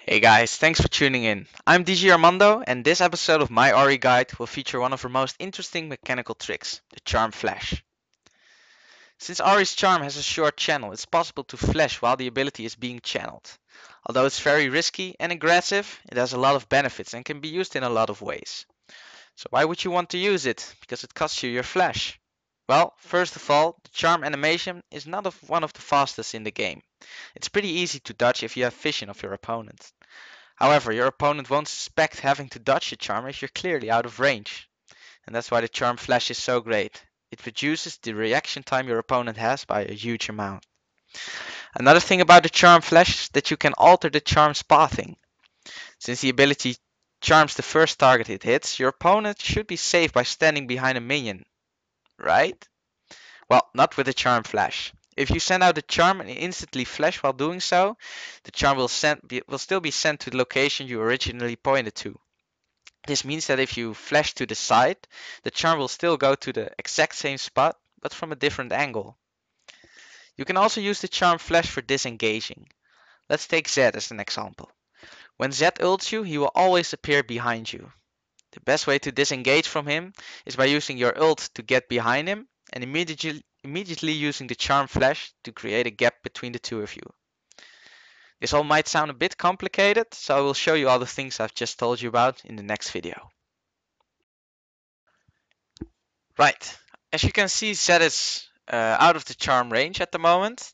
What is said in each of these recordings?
Hey guys, thanks for tuning in. I'm DG Armandoh, and this episode of my Ahri guide will feature one of our most interesting mechanical tricks, the charm flash. Since Ahri's charm has a short channel, it's possible to flash while the ability is being channeled. Although it's very risky and aggressive, it has a lot of benefits and can be used in a lot of ways. So why would you want to use it? Because it costs you your flash. Well, first of all, the charm animation is not one of the fastest in the game. It's pretty easy to dodge if you have vision of your opponent. However, your opponent won't suspect having to dodge the charm if you're clearly out of range. And that's why the charm flash is so great. It reduces the reaction time your opponent has by a huge amount. Another thing about the charm flash is that you can alter the charm's pathing. Since the ability charms the first target it hits, your opponent should be safe by standing behind a minion, right? Well, not with the charm flash. If you send out the charm and instantly flash while doing so, the charm will still be sent to the location you originally pointed to. This means that if you flash to the side, the charm will still go to the exact same spot, but from a different angle. You can also use the charm flash for disengaging. Let's take Zed as an example. When Zed ults you, he will always appear behind you. The best way to disengage from him is by using your ult to get behind him and immediately using the charm flash to create a gap between the two of you. This all might sound a bit complicated, so I will show you all the things I've just told you about in the next video. Right, as you can see, Zed is out of the charm range at the moment,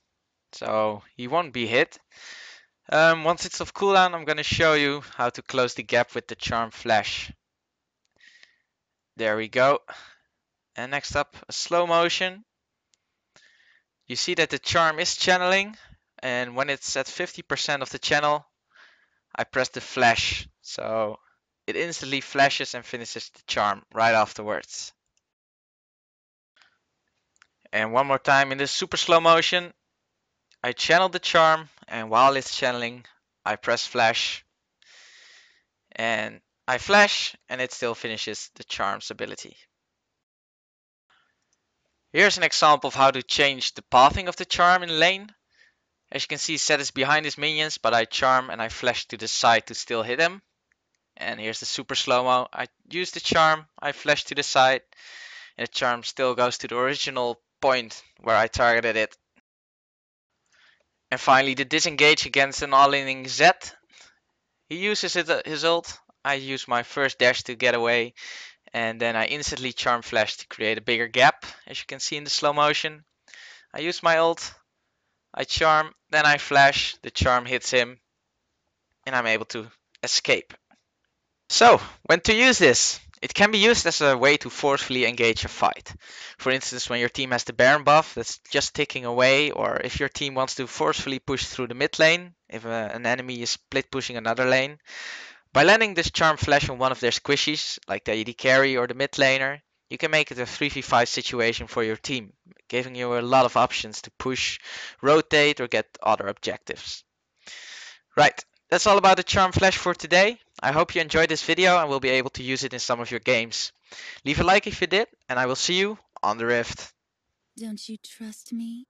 so he won't be hit. Once it's off cooldown, I'm going to show you how to close the gap with the charm flash. There we go. And next up, a slow motion. You see that the charm is channeling, and when it's at 50% of the channel, I press the flash, so it instantly flashes and finishes the charm right afterwards. And one more time in this super slow motion, I channel the charm, and while it's channeling, I press flash, and I flash, and it still finishes the charm's ability. Here's an example of how to change the pathing of the charm in lane. As you can see, Zed is behind his minions, but I charm and I flash to the side to still hit him. And here's the super slow-mo. I use the charm, I flash to the side, and the charm still goes to the original point where I targeted it. And finally, the disengage against an all-inning Zed. He uses his ult. I use my first dash to get away, and then I instantly charm flash to create a bigger gap, as you can see in the slow motion. I use my ult, I charm, then I flash, the charm hits him, and I'm able to escape. So, when to use this? It can be used as a way to forcefully engage a fight. For instance, when your team has the Baron buff that's just ticking away, or if your team wants to forcefully push through the mid lane, if an enemy is split pushing another lane. By landing this charm flash on one of their squishies, like the AD carry or the mid laner, you can make it a 3v5 situation for your team, giving you a lot of options to push, rotate, or get other objectives. Right, that's all about the charm flash for today. I hope you enjoyed this video and will be able to use it in some of your games. Leave a like if you did, and I will see you on the Rift. Don't you trust me?